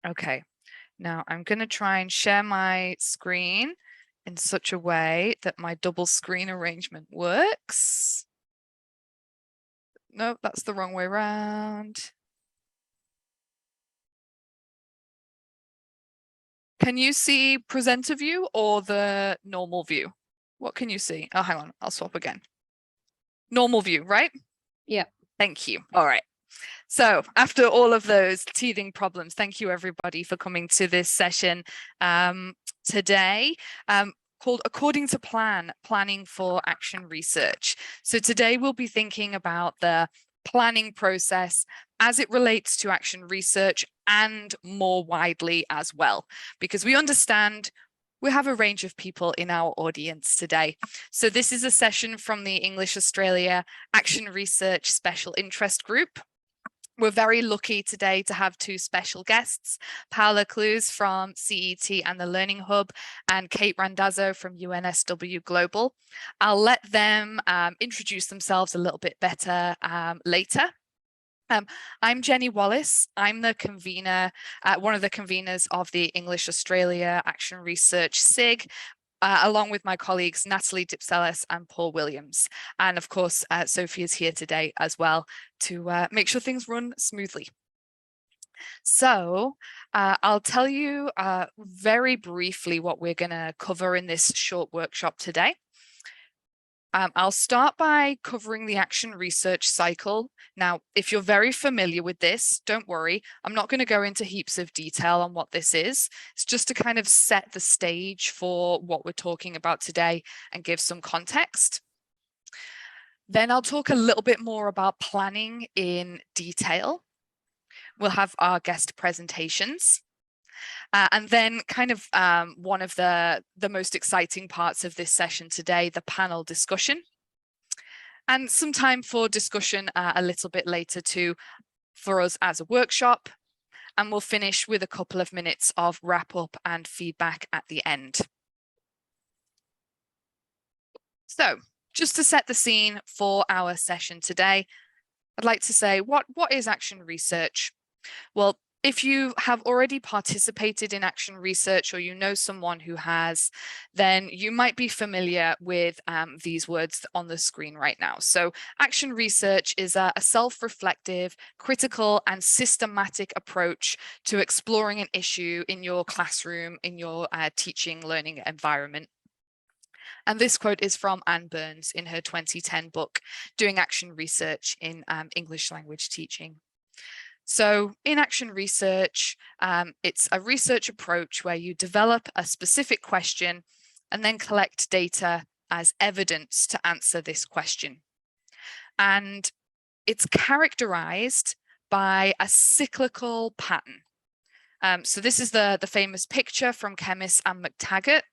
Okay, now I'm going to try and share my screen in such a way that my double screen arrangement works. Nope, that's the wrong way around. Can you see presenter view or the normal view? What can you see? Oh, hang on, I'll swap again. Normal view, right? Yeah. Thank you. All right. So after all of those teething problems, thank you everybody for coming to this session today. Called According to Plan, Planning for Action Research. So today we'll be thinking about the planning process as it relates to action research and more widely as well, because we understand we have a range of people in our audience today. So this is a session from the English Australia Action Research Special Interest Group. We're very lucky today to have two special guests, Paola Clews from CET and the Learning Hub, and Kate Randazzo from UNSW Global. I'll let them introduce themselves a little bit better later. I'm Jenny Wallace. I'm the convener, one of the conveners of the English Australia Action Research SIG, along with my colleagues Natalie Dipselis and Paul Williams. And of course, Sophie is here today as well to make sure things run smoothly. So I'll tell you very briefly what we're going to cover in this short workshop today. I'll start by covering the action research cycle. Now, if you're very familiar with this, don't worry, I'm not going to go into heaps of detail on what this is. It's just to kind of set the stage for what we're talking about today and give some context. Then I'll talk a little bit more about planning in detail. We'll have our guest presentations. And then kind of one of the most exciting parts of this session today, the panel discussion. And some time for discussion a little bit later too for us as a workshop. And we'll finish with a couple of minutes of wrap up and feedback at the end. So just to set the scene for our session today, I'd like to say, what is action research? Well, if you have already participated in action research or you know someone who has, then you might be familiar with these words on the screen right now. So action research is a self-reflective, critical and systematic approach to exploring an issue in your classroom, in your teaching learning environment. And this quote is from Anne Burns in her 2010 book, Doing Action Research in English Language Teaching. So in action research, it's a research approach where you develop a specific question and then collect data as evidence to answer this question. And it's characterized by a cyclical pattern. So this is the famous picture from Chemist and McTaggart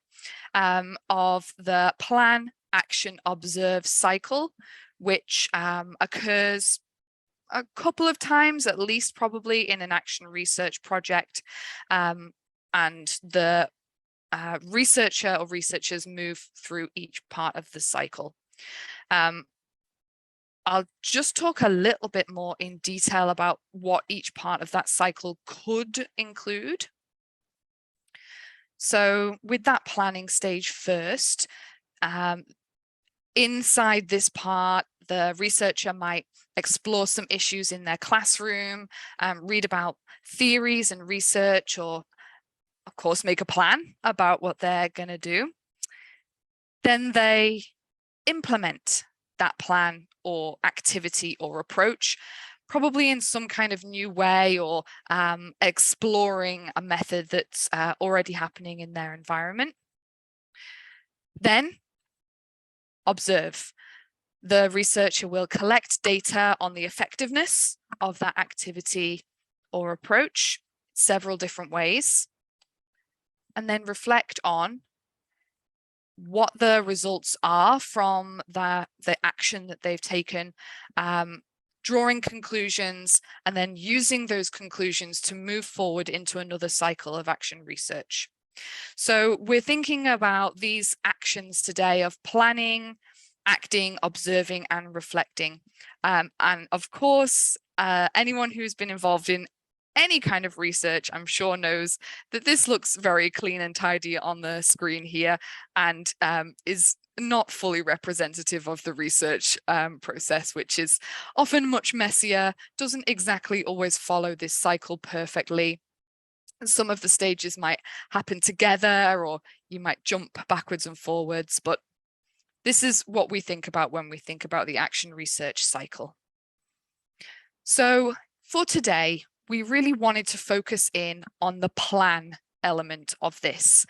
of the plan, action, observe cycle, which occurs a couple of times, at least probably in an action research project, and the researcher or researchers move through each part of the cycle. I'll just talk a little bit more in detail about what each part of that cycle could include. So with that planning stage first, inside this part, the researcher might explore some issues in their classroom, read about theories and research, or of course, make a plan about what they're going to do. Then they implement that plan or activity or approach, probably in some kind of new way or exploring a method that's already happening in their environment. Then observe. The researcher will collect data on the effectiveness of that activity or approach, several different ways, and then reflect on what the results are from the action that they've taken, drawing conclusions, and then using those conclusions to move forward into another cycle of action research. So we're thinking about these actions today of planning, acting, observing, and reflecting. And of course, anyone who's been involved in any kind of research, I'm sure, knows that this looks very clean and tidy on the screen here, and is not fully representative of the research process, which is often much messier, doesn't exactly always follow this cycle perfectly. Some of the stages might happen together, or you might jump backwards and forwards, but this is what we think about when we think about the action research cycle. So for today, we really wanted to focus in on the plan element of this.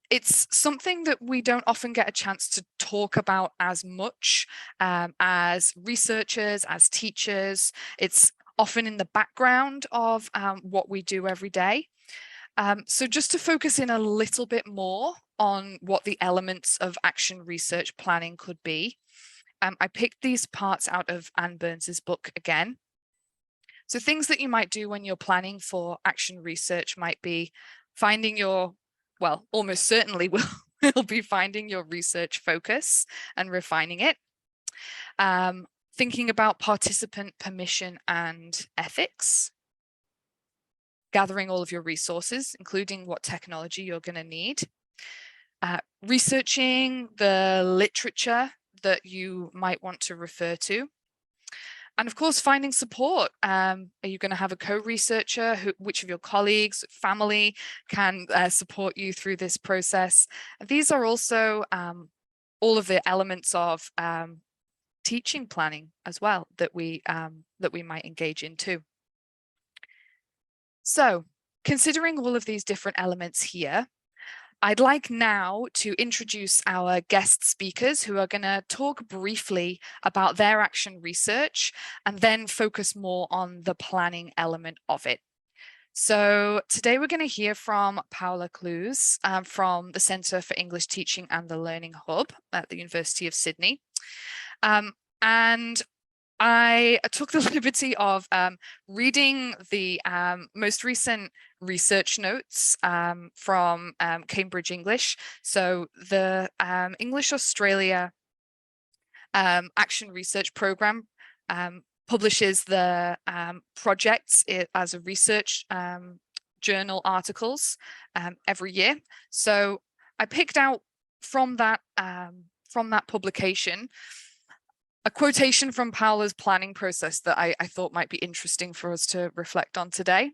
It's something that we don't often get a chance to talk about as much as researchers, as teachers. It's often in the background of what we do every day. So just to focus in a little bit more on what the elements of action research planning could be, I picked these parts out of Anne Burns's book again. So things that you might do when you're planning for action research might be finding your, well, almost certainly will be finding your research focus and refining it. Thinking about participant permission and ethics. Gathering all of your resources, including what technology you're going to need. Researching the literature that you might want to refer to. And of course, finding support. Are you going to have a co-researcher? Which of your colleagues, family can support you through this process? These are also all of the elements of teaching planning as well that we might engage in too. So, considering all of these different elements here, I'd like now to introduce our guest speakers who are going to talk briefly about their action research and then focus more on the planning element of it. So today we're going to hear from Paola Clews from the Centre for English Teaching and the Learning Hub at the University of Sydney. And I took the liberty of reading the most recent research notes from Cambridge English. So the English Australia Action Research Program publishes the projects as a research journal articles every year. So I picked out from that publication a quotation from Paola's planning process that I thought might be interesting for us to reflect on today.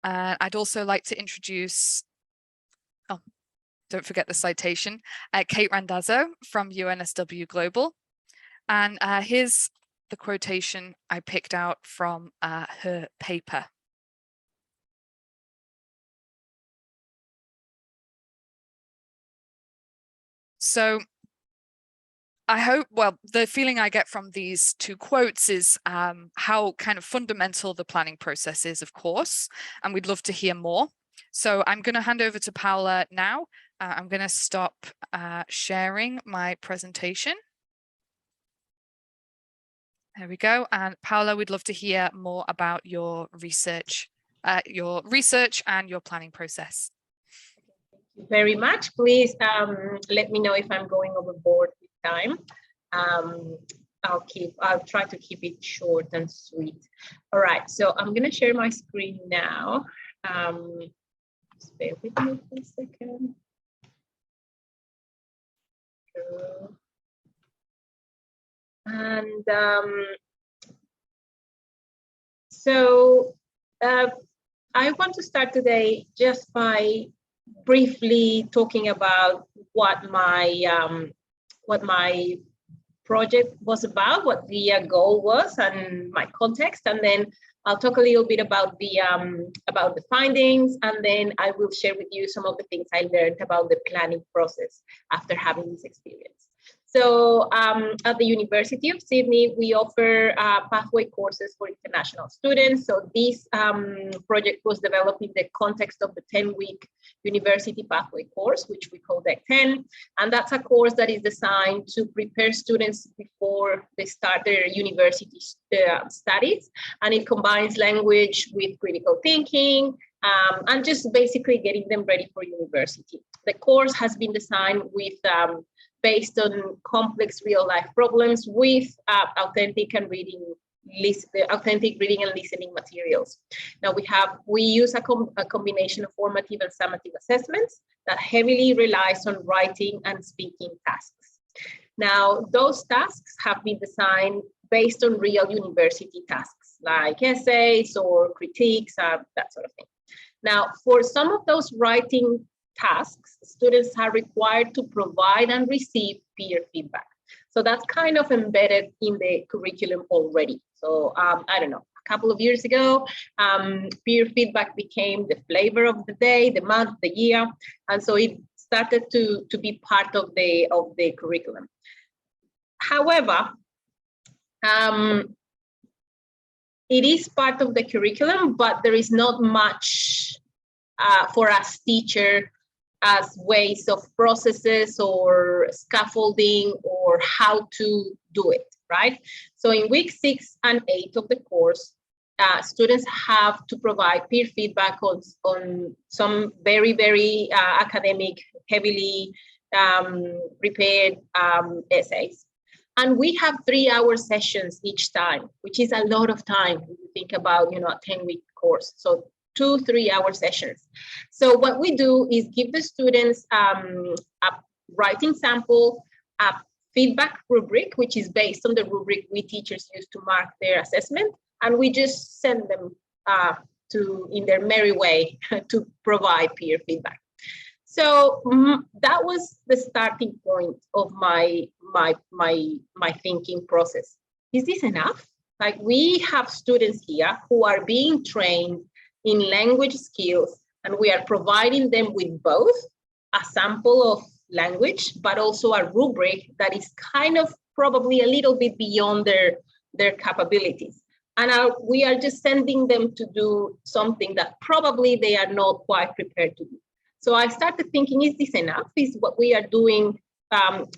I'd also like to introduce, oh, don't forget the citation, Kate Randazzo from UNSW Global. And here's the quotation I picked out from her paper. So I hope, well, the feeling I get from these two quotes is how kind of fundamental the planning process is, of course, and we'd love to hear more. So I'm going to hand over to Paola now. I'm going to stop sharing my presentation. There we go. And Paola, we'd love to hear more about your research and your planning process. Thank you very much. Please let me know if I'm going overboard with time. I'll try to keep it short and sweet. All right, so I'm going to share my screen now. Just bear with me for a second. And so I want to start today just by briefly talking about what my project was about, what the goal was, and my context, and then I'll talk a little bit about the findings, and then I will share with you some of the things I learned about the planning process after having this experience. So at the University of Sydney, we offer pathway courses for international students. So this project was developed in the context of the 10-week university pathway course, which we call Deck 10. And that's a course that is designed to prepare students before they start their university studies. And it combines language with critical thinking, and just basically getting them ready for university. The course has been designed with based on complex real-life problems with authentic reading and listening materials. Now we use a combination of formative and summative assessments that heavily relies on writing and speaking tasks. Now, those tasks have been designed based on real university tasks like essays or critiques, that sort of thing. Now, for some of those writing tasks, students are required to provide and receive peer feedback. So that's kind of embedded in the curriculum already. So I don't know, a couple of years ago, peer feedback became the flavor of the day, the month, the year. And so it started to be part of the curriculum. However, it is part of the curriculum, but there is not much for us teachers as ways of processes or scaffolding or how to do it, right? So in week 6 and 8 of the course, students have to provide peer feedback on some very, very academic, heavily prepared essays. And we have 3-hour sessions each time, which is a lot of time when you think about, a 10-week course. So 2 3-hour sessions. So what we do is give the students a writing sample, a feedback rubric, which is based on the rubric we teachers use to mark their assessment, and we just send them in their merry way to provide peer feedback. So that was the starting point of my thinking process. Is this enough? Like, we have students here who are being trained in language skills, and we are providing them with both a sample of language, but also a rubric that is kind of probably a little bit beyond their capabilities. And we are just sending them to do something that probably they are not quite prepared to do. So I started thinking, is this enough? Is what we are doing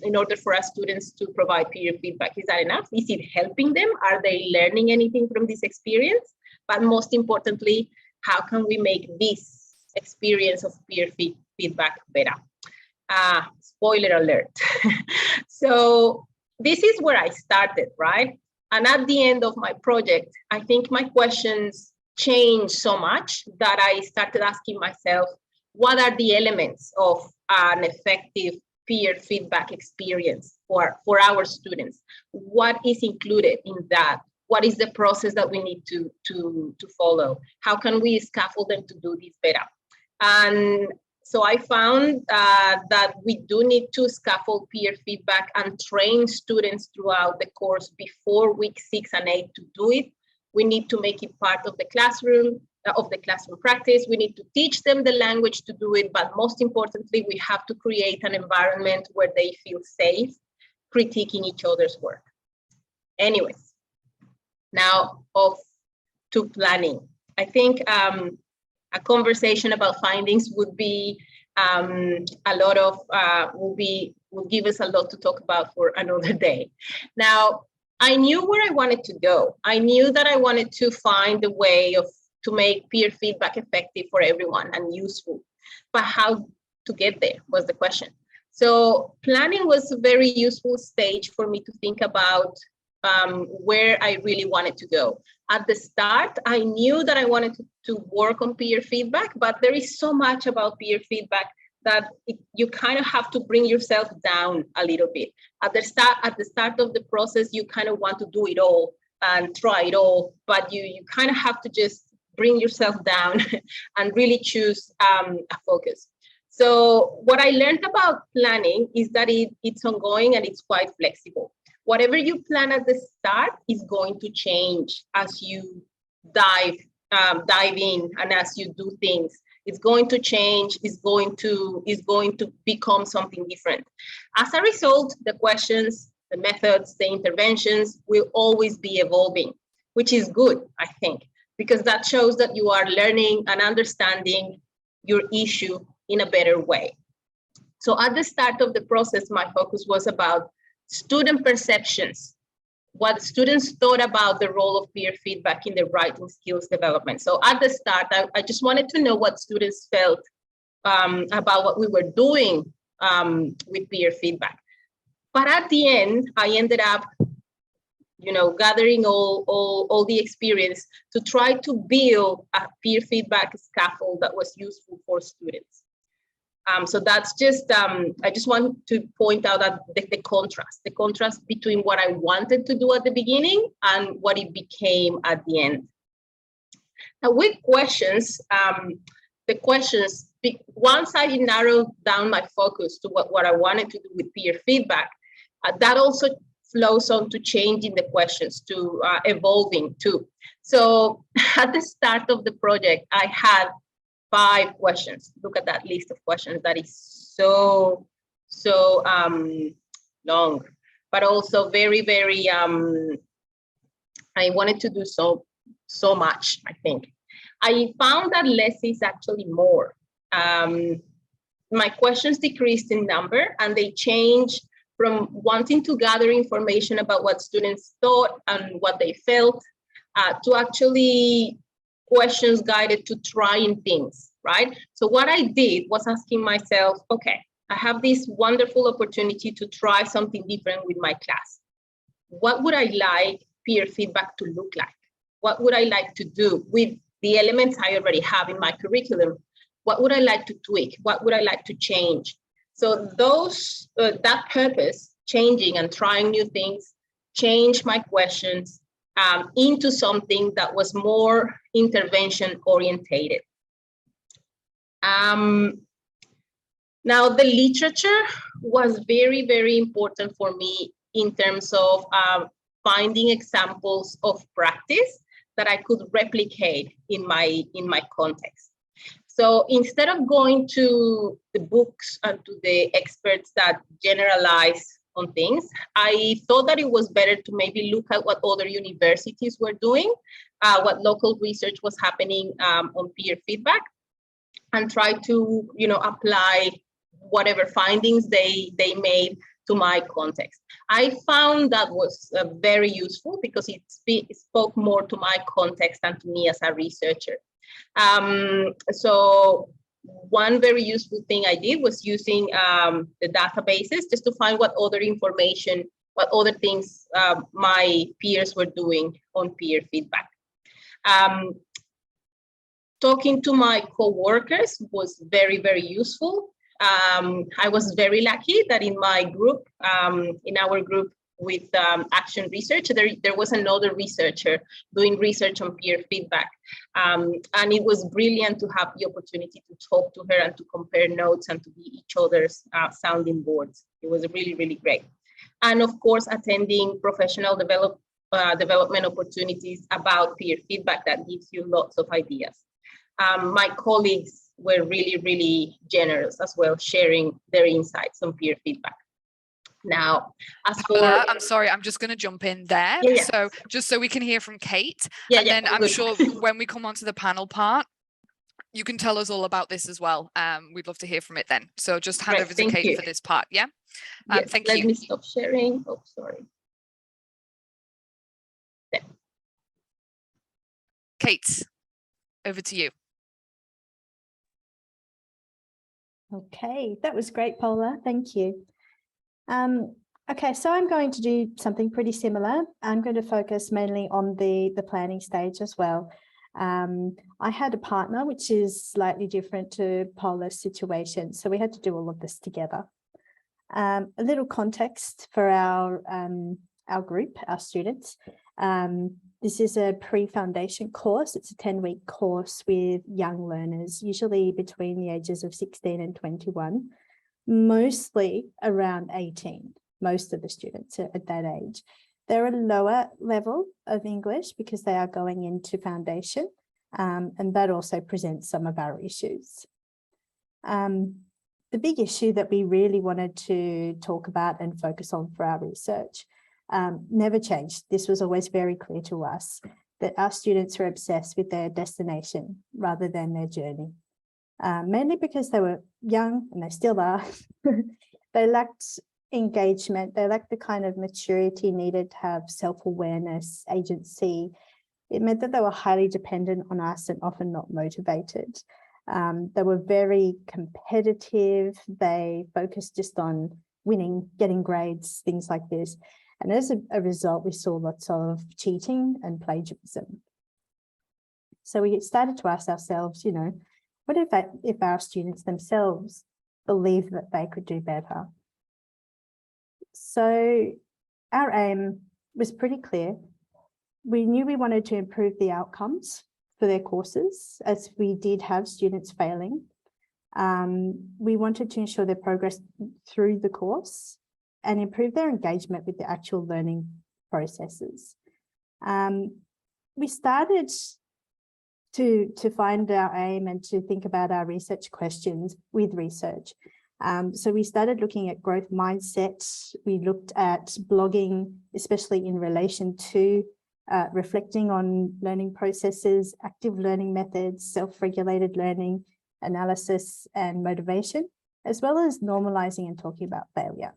in order for our students to provide peer feedback, is that enough? Is it helping them? Are they learning anything from this experience? But most importantly, how can we make this experience of peer feedback better? Spoiler alert. So this is where I started, right? And at the end of my project, I think my questions changed so much that I started asking myself, what are the elements of an effective peer feedback experience for our students? What is included in that? What is the process that we need to follow? How can we scaffold them to do this better? And so I found that we do need to scaffold peer feedback and train students throughout the course before week 6 and 8 to do it. We need to make it part of the classroom practice. We need to teach them the language to do it, but most importantly, we have to create an environment where they feel safe critiquing each other's work. Anyways, now off to planning. I think a conversation about findings would be will give us a lot to talk about for another day. Now, I knew where I wanted to go. I knew that I wanted to find a way to make peer feedback effective for everyone and useful, but how to get there was the question. So planning was a very useful stage for me to think about where I really wanted to go. At the start, I knew that I wanted to work on peer feedback, but there is so much about peer feedback that you kind of have to bring yourself down a little bit. At the start of the process, you kind of want to do it all and try it all, but you kind of have to just bring yourself down and really choose a focus. So what I learned about planning is that it's ongoing and it's quite flexible. Whatever you plan at the start is going to change as you dive in and as you do things. It's going to change, it's going to become something different. As a result, the questions, the methods, the interventions will always be evolving, which is good, I think, because that shows that you are learning and understanding your issue in a better way. So at the start of the process, my focus was about student perceptions, what students thought about the role of peer feedback in their writing skills development. So at the start, I just wanted to know what students felt about what we were doing with peer feedback. But at the end, I ended up, gathering all the experience to try to build a peer feedback scaffold that was useful for students. So that's just, I just want to point out that the contrast between what I wanted to do at the beginning and what it became at the end. Now with questions, the questions, once I narrowed down my focus to what I wanted to do with peer feedback, that also flows on to changing the questions, to evolving too. So at the start of the project, I had 5 questions. Look at that list of questions. That is so long, but also very, very, I wanted to do so much, I think. I found that less is actually more. My questions decreased in number, and they changed from wanting to gather information about what students thought and what they felt to actually questions guided to trying things, right? So what I did was asking myself, okay, I have this wonderful opportunity to try something different with my class. What would I like peer feedback to look like? What would I like to do with the elements I already have in my curriculum? What would I like to tweak? What would I like to change? So those, that purpose, changing and trying new things, changed my questions into something that was more intervention orientated. Now the literature was very, very important for me in terms of finding examples of practice that I could replicate in my context. So instead of going to the books and to the experts that generalize on things, I thought that it was better to maybe look at what other universities were doing, what local research was happening on peer feedback, and try to, apply whatever findings they made to my context. I found that was very useful because it spoke more to my context and to me as a researcher. So one very useful thing I did was using the databases just to find what other information, what other things my peers were doing on peer feedback. Talking to my co-workers was very, very useful. I was very lucky that in my group, in our group with Action Research, there was another researcher doing research on peer feedback. And it was brilliant to have the opportunity to talk to her and to compare notes and to be each other's sounding boards. It was really, really great. And of course, attending professional development opportunities about peer feedback that gives you lots of ideas. My colleagues were really, really generous as well, sharing their insights on peer feedback. Now, as for... I'm sorry, I'm just going to jump in there. Yeah. So just so we can hear from Kate. And then I'm sure when we come on to the panel part, you can tell us all about this as well. We'd love to hear from it then. So just hand over to Kate for this part. Yeah. Yes, thank you. Let me stop sharing. Oh, sorry. There. Kate, over to you. Okay, that was great, Paula. Thank you. Okay, so I'm going to do something pretty similar. I'm going to focus mainly on the planning stage as well. I had a partner, which is slightly different to Paula's situation, so we had to do all of this together. A little context for our group, our students. This is a pre-foundation course. It's a 10-week course with young learners, usually between the ages of 16 and 21, mostly around 18. Most of the students are at that age. They're a lower level of English because they are going into foundation, and that also presents some of our issues. The big issue that we really wanted to talk about and focus on for our research never changed. This was always very clear to us that our students were obsessed with their destination rather than their journey, mainly because they were young, and they still are. They lacked engagement. They lacked the kind of maturity needed to have self-awareness, agency. It meant that they were highly dependent on us and often not motivated. They were very competitive. They focused just on winning, getting grades, things like this. And as a result, we saw lots of cheating and plagiarism. So we started to ask ourselves, what if our students themselves believe that they could do better? So our aim was pretty clear. We knew we wanted to improve the outcomes for their courses, as we did have students failing. We wanted to ensure their progress through the course and improve their engagement with the actual learning processes. We started to find our aim and to think about our research questions with research. So we started looking at growth mindset. We looked at blogging, especially in relation to reflecting on learning processes, active learning methods, self-regulated learning, analysis and motivation, as well as normalizing and talking about failure.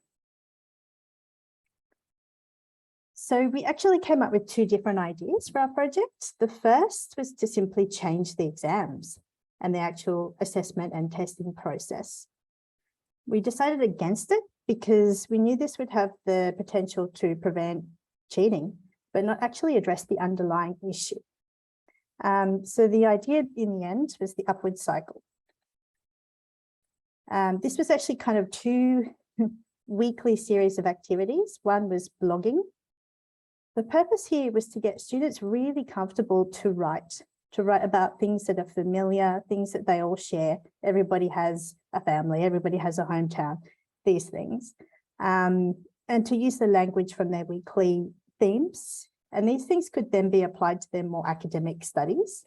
So we actually came up with 2 different ideas for our project. The first was to simply change the exams and the actual assessment and testing process. We decided against it because we knew this would have the potential to prevent cheating, but not actually address the underlying issue. So the idea in the end was the upward cycle. This was actually kind of 2 weekly series of activities. One was blogging. The purpose here was to get students really comfortable to write about things that are familiar, things that they all share. Everybody has a family, everybody has a hometown, these things. And to use the language from their weekly themes. And these things could then be applied to their more academic studies.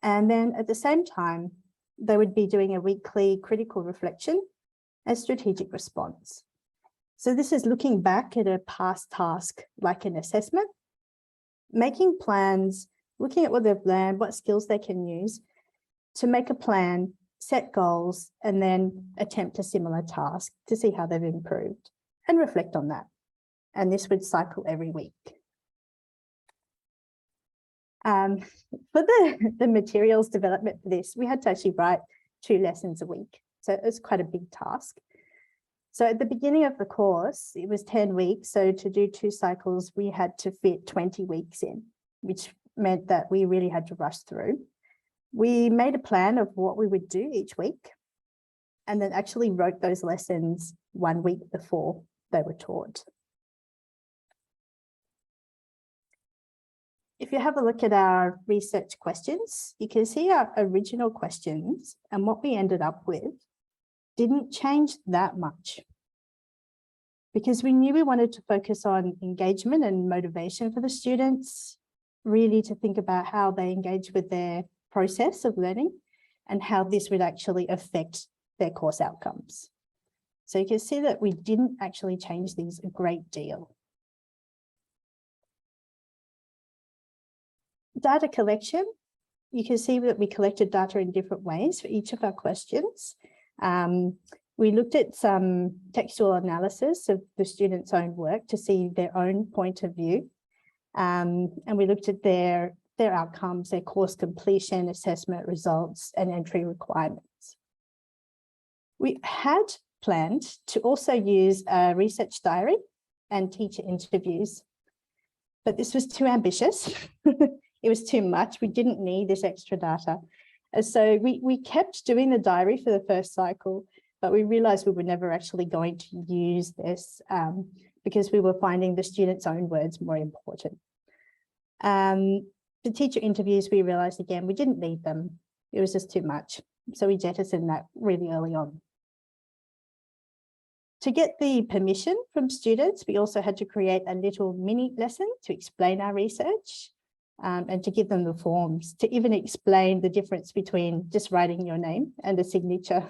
And then at the same time, they would be doing a weekly critical reflection and strategic response. So this is looking back at a past task, like an assessment, making plans, looking at what they've learned, what skills they can use to make a plan, set goals, and then attempt a similar task to see how they've improved and reflect on that. And this would cycle every week. For the materials development for this, we had to actually write 2 lessons a week. So it was quite a big task. So at the beginning of the course, it was 10 weeks. So to do 2 cycles, we had to fit 20 weeks in, which meant that we really had to rush through. We made a plan of what we would do each week and then actually wrote those lessons 1 week before they were taught. If you have a look at our research questions, you can see our original questions and what we ended up with didn't change that much, because we knew we wanted to focus on engagement and motivation for the students, really to think about how they engage with their process of learning and how this would actually affect their course outcomes. So you can see that we didn't actually change these a great deal. Data collection, you can see that we collected data in different ways for each of our questions. We looked at some textual analysis of the students' own work to see their own point of view. And we looked at their outcomes, their course completion, assessment results, and entry requirements. We had planned to also use a research diary and teacher interviews, but this was too ambitious. It was too much. We didn't need this extra data. And so we kept doing the diary for the first cycle, but we realized we were never actually going to use this because we were finding the students' own words more important. The teacher interviews, we realized again, we didn't need them. It was just too much. So we jettisoned that really early on. To get the permission from students, we also had to create a little mini lesson to explain our research. And to give them the forms, to even explain the difference between just writing your name and a signature.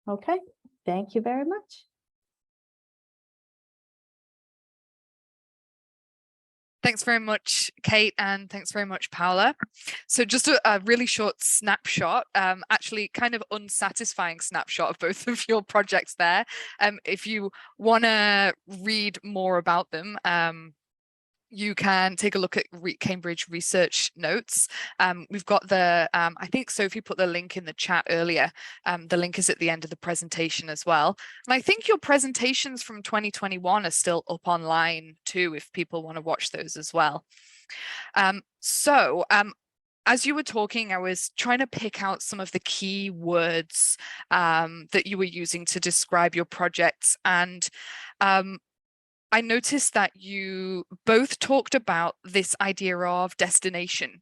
Okay, thank you very much. Thanks very much, Kate, and thanks very much, Paola. So just a really short snapshot, actually kind of unsatisfying snapshot of both of your projects there. If you want to read more about them, you can take a look at Cambridge research notes. We've got the, I think Sophie put the link in the chat earlier. The link is at the end of the presentation as well. And I think your presentations from 2021 are still up online too, if people want to watch those as well. As you were talking, I was trying to pick out some of the key words that you were using to describe your projects. And I noticed that you both talked about this idea of destination.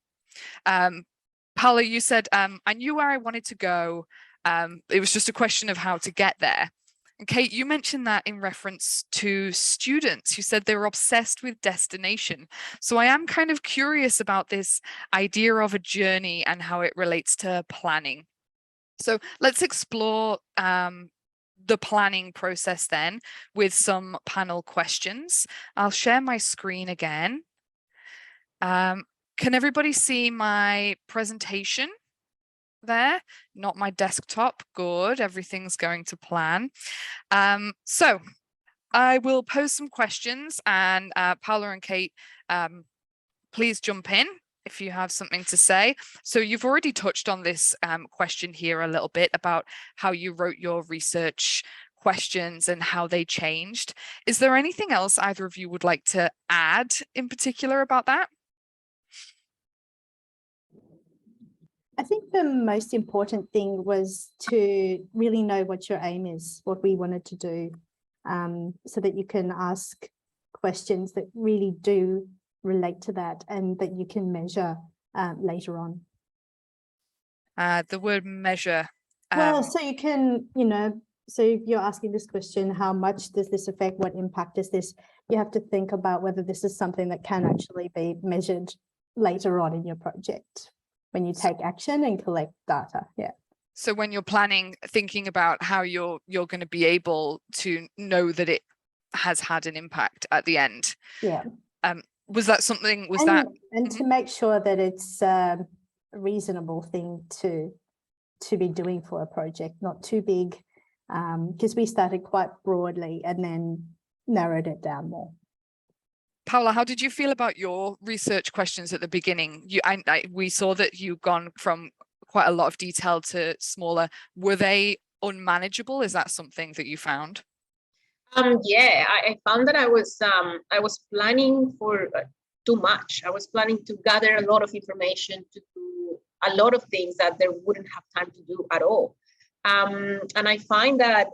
Paola, you said, I knew where I wanted to go. It was just a question of how to get there. And Kate, you mentioned that in reference to students. You said they were obsessed with destination. So I am kind of curious about this idea of a journey and how it relates to planning. So let's explore the planning process then with some panel questions. I'll share my screen again. Can everybody see my presentation there? Not my desktop. Good, everything's going to plan. So I will pose some questions, and Paola and Kate, please jump in if you have something to say. So you've already touched on this question here a little bit about how you wrote your research questions and how they changed. Is there anything else either of you would like to add in particular about that? I think the most important thing was to really know what your aim is, what we wanted to do, so that you can ask questions that really do relate to that and that you can measure later on. The word measure. Well, so you can, so if you're asking this question, how much does this affect? What impact is this? You have to think about whether this is something that can actually be measured later on in your project when you take action and collect data. Yeah. So when you're planning, thinking about how you're going to be able to know that it has had an impact at the end. Yeah. Was that something? And to make sure that it's a reasonable thing to be doing for a project, not too big, because we started quite broadly and then narrowed it down more. Paola, how did you feel about your research questions at the beginning? We saw that you've gone from quite a lot of detail to smaller. Were they unmanageable? Is that something that you found? Yeah, I found that I was planning for too much. I was planning to gather a lot of information, to do a lot of things that there wouldn't have time to do at all. And I find that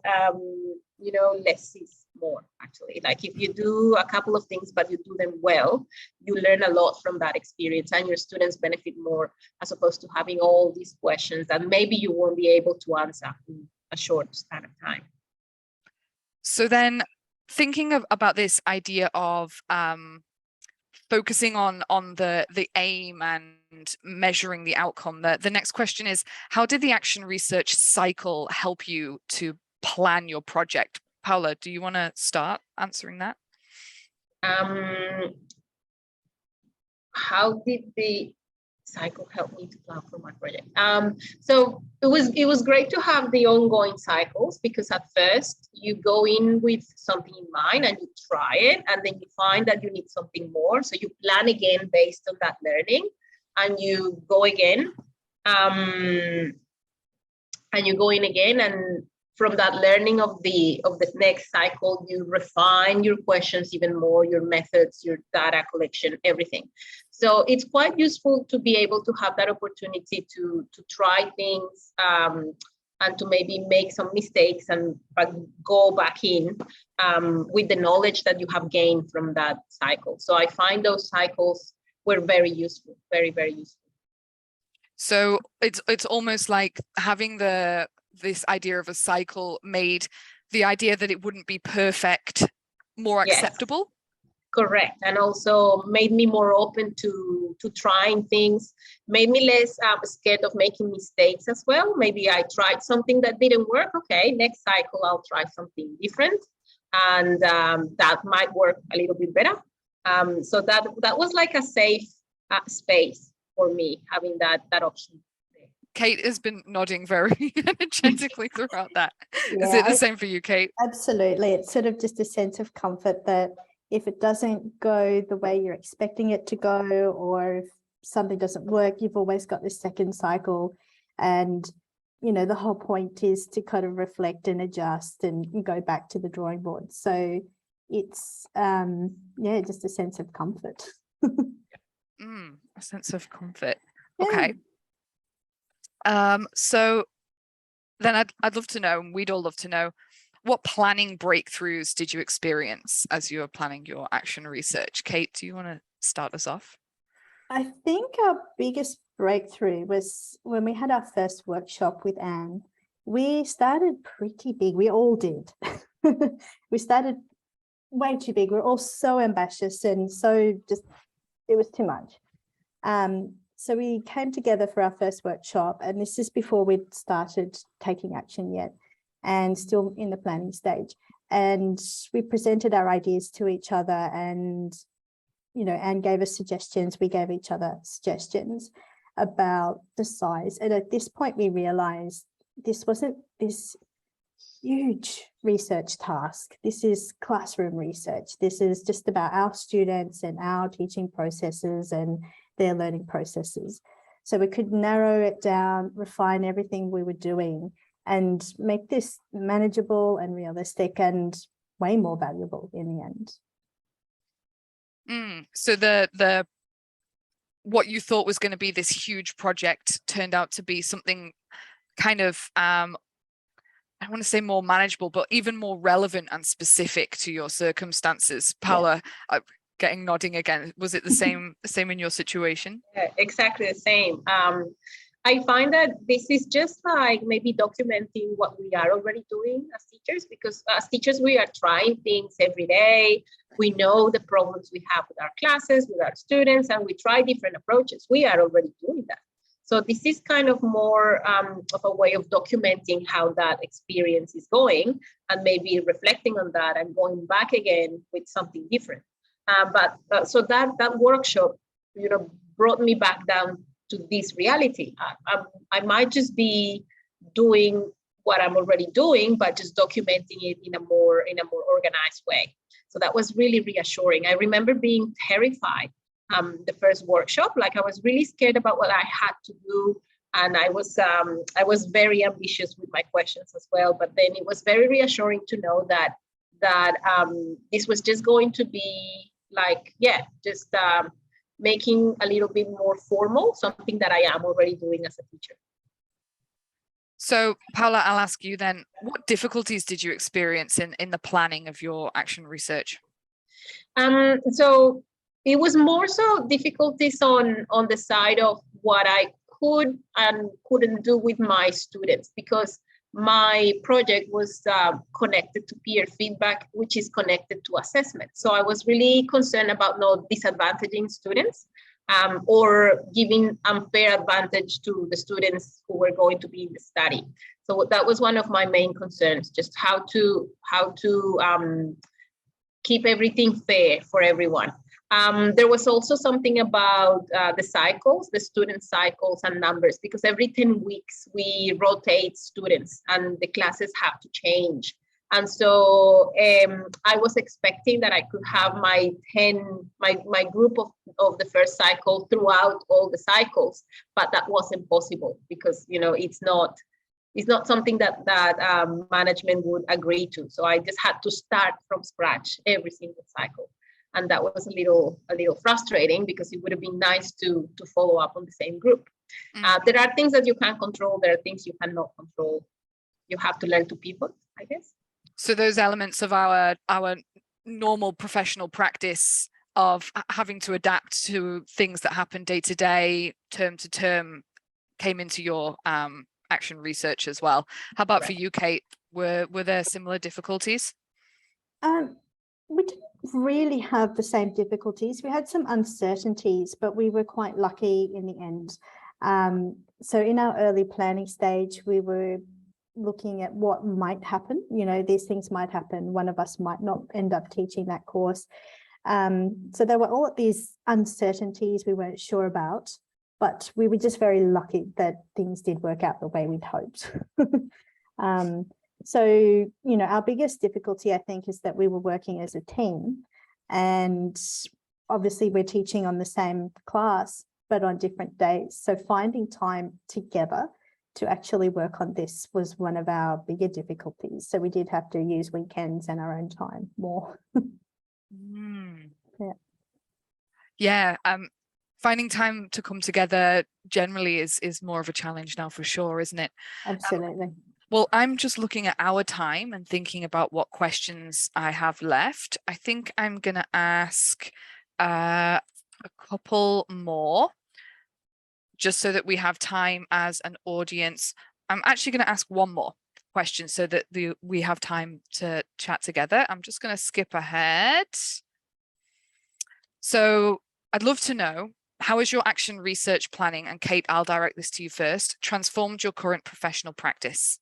less is more, actually. Like if you do a couple of things but you do them well, you learn a lot from that experience, and your students benefit more, as opposed to having all these questions that maybe you won't be able to answer in a short span of time. So then thinking about this idea of focusing on the aim and measuring the outcome, the next question is, how did the action research cycle help you to plan your project? Paola, do you want to start answering that? How did the cycle help me to plan for my project? So it was great to have the ongoing cycles, because at first you go in with something in mind and you try it, and then you find that you need something more. So you plan again based on that learning, and you go again, and you go in again, and from that learning of the next cycle, you refine your questions even more, your methods, your data collection, everything. So it's quite useful to be able to have that opportunity to try things, and to maybe make some mistakes but go back in with the knowledge that you have gained from that cycle. So I find those cycles were very useful, very, very useful. So it's almost like having this idea of a cycle made the idea that it wouldn't be perfect more acceptable. Correct. And also made me more open to trying things, made me less scared of making mistakes as well. Maybe I tried something that didn't work. Okay, next cycle I'll try something different, and that might work a little bit better. So that was like a safe space for me, having that option. Kate has been nodding very energetically throughout that. Yeah, is it the same for you, Kate? Absolutely. It's sort of just a sense of comfort that if it doesn't go the way you're expecting it to go, or if something doesn't work, you've always got this second cycle. And, you know, the whole point is to kind of reflect and adjust and go back to the drawing board. So it's, yeah, just a sense of comfort. A sense of comfort. Yeah. Okay. So then I'd love to know, and we'd all love to know, what planning breakthroughs did you experience as you were planning your action research? Kate, do you want to start us off? I think our biggest breakthrough was when we had our first workshop with Anne. We started pretty big. We all did. We started way too big. We're all so ambitious and so just, it was too much. So we came together for our first workshop, and this is before we'd started taking action yet, and still in the planning stage. And we presented our ideas to each other, and, you know, Anne gave us suggestions, we gave each other suggestions about the size. And at this point, we realized this wasn't this huge research task. This is classroom research. This is just about our students and our teaching processes and their learning processes. So we could narrow it down, refine everything we were doing, and make this manageable and realistic and way more valuable in the end. So the what you thought was going to be this huge project turned out to be something kind of I want to say more manageable, but even more relevant and specific to your circumstances. Paola, yeah. Getting nodding again. Was it the same in your situation? Yeah, exactly the same. I find that this is just like maybe documenting what we are already doing as teachers, because as teachers, we are trying things every day. We know the problems we have with our classes, with our students, and we try different approaches. We are already doing that. So this is kind of more of a way of documenting how that experience is going, and maybe reflecting on that and going back again with something different. So that workshop, you know, brought me back down to this reality. I might just be doing what I'm already doing, but just documenting it in a more organized way. So that was really reassuring. I remember being terrified the first workshop, like I was really scared about what I had to do, and I was very ambitious with my questions as well. But then it was very reassuring to know that this was just going to be like, yeah, just making a little bit more formal, something that I am already doing as a teacher. So Paola, I'll ask you then, what difficulties did you experience in the planning of your action research? So it was more so difficulties on the side of what I could and couldn't do with my students, because my project was connected to peer feedback, which is connected to assessment. So I was really concerned about not disadvantaging students or giving unfair advantage to the students who were going to be in the study. So that was one of my main concerns, just how to keep everything fair for everyone. There was also something about the cycles, the student cycles and numbers, because every 10 weeks we rotate students and the classes have to change. And so I was expecting that I could have my group of the first cycle throughout all the cycles, but that wasn't possible because, you know, it's not something that management would agree to. So I just had to start from scratch every single cycle. And that was a little frustrating, because it would have been nice to follow up on the same group. There are things that you can control. There are things you cannot control. You have to learn to pivot, I guess. So those elements of our normal professional practice of having to adapt to things that happen day to day, term to term, came into your action research as well. How about for you, Kate? Were there similar difficulties? We didn't really have the same difficulties. We had some uncertainties, but we were quite lucky in the end. So in our early planning stage, we were looking at what might happen. You know, these things might happen. One of us might not end up teaching that course. So there were all these uncertainties we weren't sure about, but we were just very lucky that things did work out the way we'd hoped. So, you know, our biggest difficulty, I think, is that we were working as a team, And obviously we're teaching on the same class, but on different days. So finding time together to actually work on this was one of our bigger difficulties. So we did have to use weekends and our own time more. Yeah. Finding time to come together generally is more of a challenge now, for sure, isn't it? Absolutely. Well, I'm just looking at our time and thinking about what questions I have left. I think I'm going to ask a couple more, just so that we have time as an audience. I'm actually going to ask one more question so that we have time to chat together. I'm just going to skip ahead. So I'd love to know, how has your action research planning, and Kate, I'll direct this to you first, transformed your current professional practice?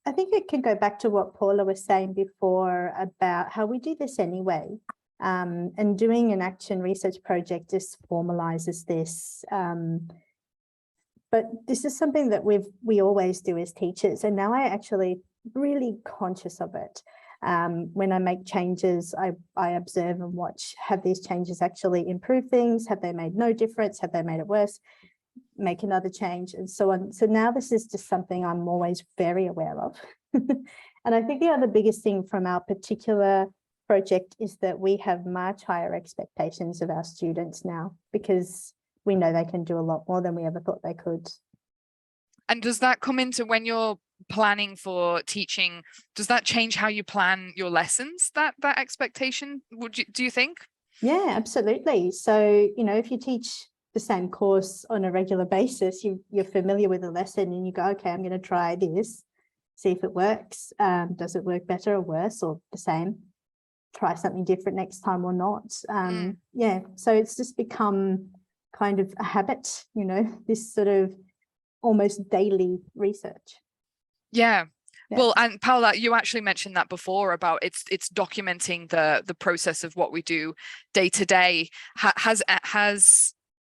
I think it can go back to what Paula was saying before about how we do this anyway. And doing an action research project just formalizes this. But this is something that we always do as teachers. And now I actually really conscious of it. When I make changes, I observe and watch, have these changes actually improved things? Have they made no difference? Have they made it worse? Make another change and so on. So now this is just something I'm always very aware of. And I think the other biggest thing from our particular project is that we have much higher expectations of our students now, because we know they can do a lot more than we ever thought they could. And does that come into, when you're planning for teaching, does that change how you plan your lessons, that expectation, do you think? Yeah, absolutely. So, you know, if you teach the same course on a regular basis, you're familiar with the lesson and you go, okay, I'm going to try this, see if it works. Does it work better or worse or the same? Try something different next time or not. Yeah, so it's just become kind of a habit, you know, this sort of almost daily research. Yeah. Well, and Paola, you actually mentioned that before about it's documenting the process of what we do day to day.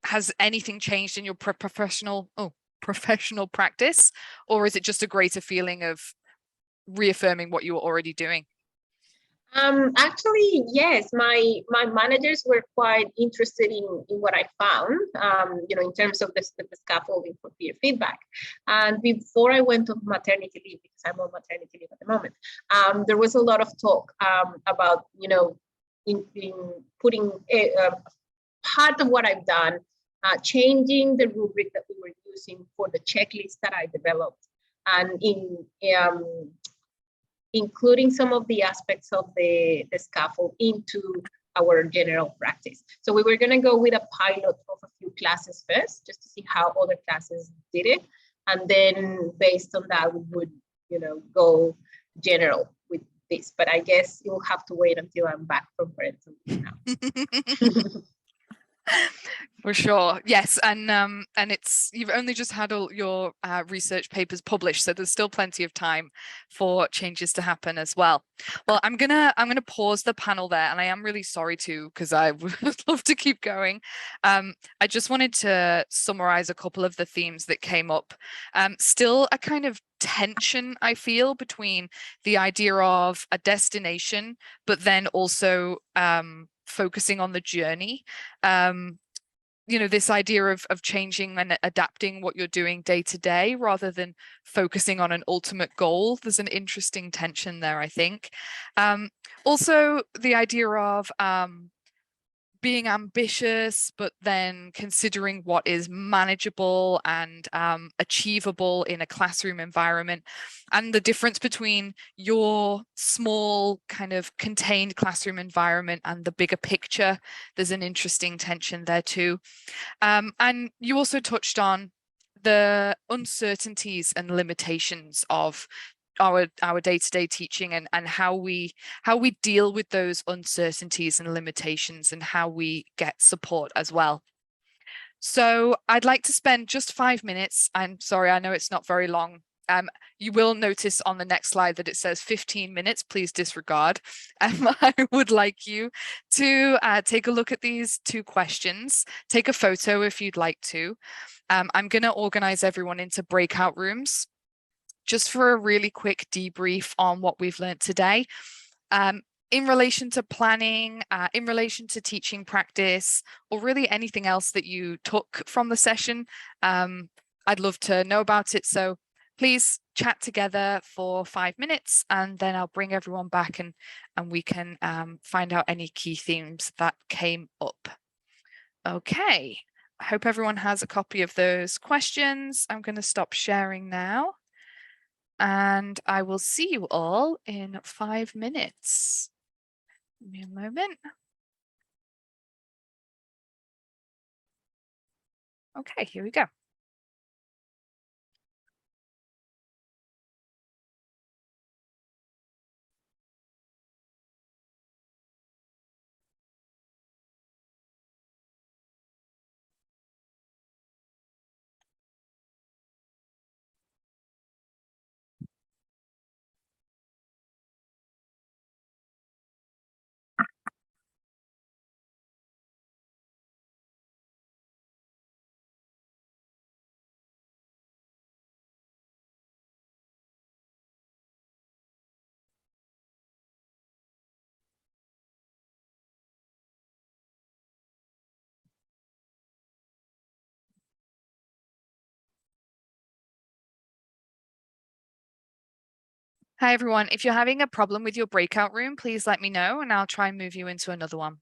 Has anything changed in your professional practice, or is it just a greater feeling of reaffirming what you were already doing? Actually, yes, my managers were quite interested in what I found, you know, in terms of the scaffolding for peer feedback. And before I went on maternity leave, because I'm on maternity leave at the moment, there was a lot of talk about, you know, in putting part of what I've done, changing the rubric that we were using for the checklist that I developed, and including some of the aspects of the scaffold into our general practice. So we were going to go with a pilot of a few classes first, just to see how other classes did it. And then based on that, we would, you know, go general with this. But I guess you'll have to wait until I'm back from parental leave now. For sure, yes, and it's, you've only just had all your research papers published, so there's still plenty of time for changes to happen as well. Well, I'm gonna pause the panel there, and I am really sorry to, because I would love to keep going. I just wanted to summarize a couple of the themes that came up. Still a kind of tension I feel between the idea of a destination, but then also focusing on the journey. You know, this idea of changing and adapting what you're doing day to day rather than focusing on an ultimate goal. There's an interesting tension there, I think. Also, the idea of being ambitious, but then considering what is manageable and achievable in a classroom environment, and the difference between your small kind of contained classroom environment and the bigger picture. There's an interesting tension there too. And you also touched on the uncertainties and limitations of our day-to-day teaching, and how we deal with those uncertainties and limitations, and how we get support as well. So I'd like to spend just 5 minutes. I'm sorry, I know it's not very long. You will notice on the next slide that it says 15 minutes, please disregard. I would like you to take a look at these 2 questions, take a photo if you'd like to. I'm going to organize everyone into breakout rooms, just for a really quick debrief on what we've learned today. in relation to planning, in relation to teaching practice, or really anything else that you took from the session. I'd love to know about it. So please chat together for 5 minutes, and then I'll bring everyone back and we can find out any key themes that came up. Okay, I hope everyone has a copy of those questions. I'm going to stop sharing now, and I will see you all in 5 minutes. Give me a moment. Okay, here we go. Hi, everyone. If you're having a problem with your breakout room, please let me know and I'll try and move you into another one.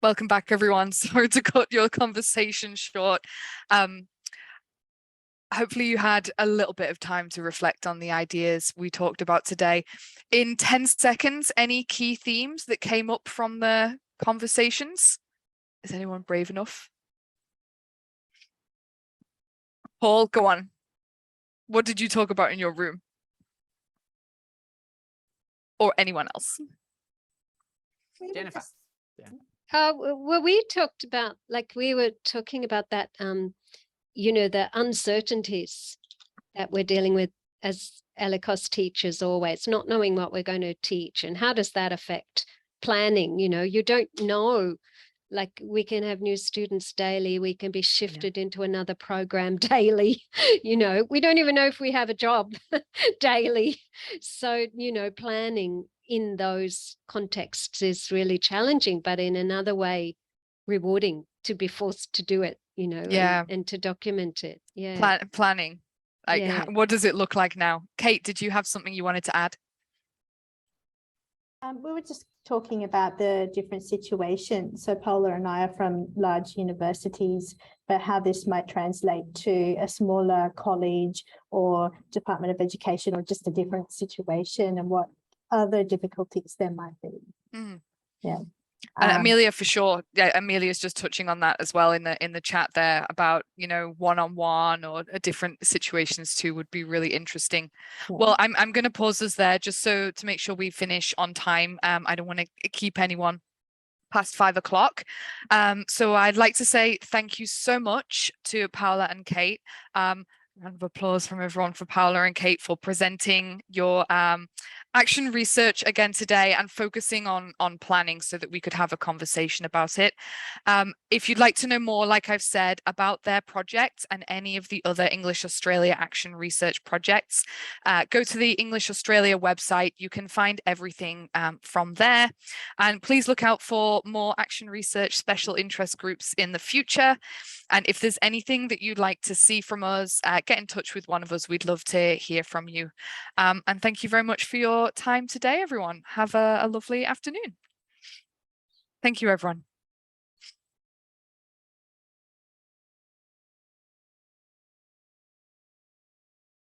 Welcome back, everyone. Sorry to cut your conversation short. Hopefully you had a little bit of time to reflect on the ideas we talked about today. In 10 seconds, any key themes that came up from the conversations? Is anyone brave enough? Paul, go on. What did you talk about in your room? Or anyone else? Jennifer. Well, we talked about, like we were talking about that, you know, the uncertainties that we're dealing with as ELICOS teachers always, not knowing what we're going to teach and how does that affect planning. You know, you don't know, like we can have new students daily, we can be shifted into another program daily, you know, we don't even know if we have a job daily. So, you know, planning in those contexts is really challenging, but in another way rewarding to be forced to do it, you know, and to document it. Planning, like what does it look like now? Kate, did you have something you wanted to add? We were just talking about the different situations. So Paola and I are from large universities, but how this might translate to a smaller college or Department of Education, or just a different situation, and what other difficulties there might be. Yeah. And Amelia, for sure. Yeah, Amelia's just touching on that as well in the chat there about, you know, one-on-one or different situations too would be really interesting. Yeah. Well, I'm going to pause us there just so to make sure we finish on time. I don't want to keep anyone past 5 o'clock. So I'd like to say thank you so much to Paola and Kate. Round of applause from everyone for Paola and Kate for presenting your action research again today and focusing on planning so that we could have a conversation about it. If you'd like to know more, like I've said, about their project and any of the other English Australia action research projects, go to the English Australia website. You can find everything from there. And please look out for more action research special interest groups in the future. And if there's anything that you'd like to see from us, get in touch with one of us. We'd love to hear from you. And thank you very much for your time today, everyone. Have a lovely afternoon. Thank you, everyone.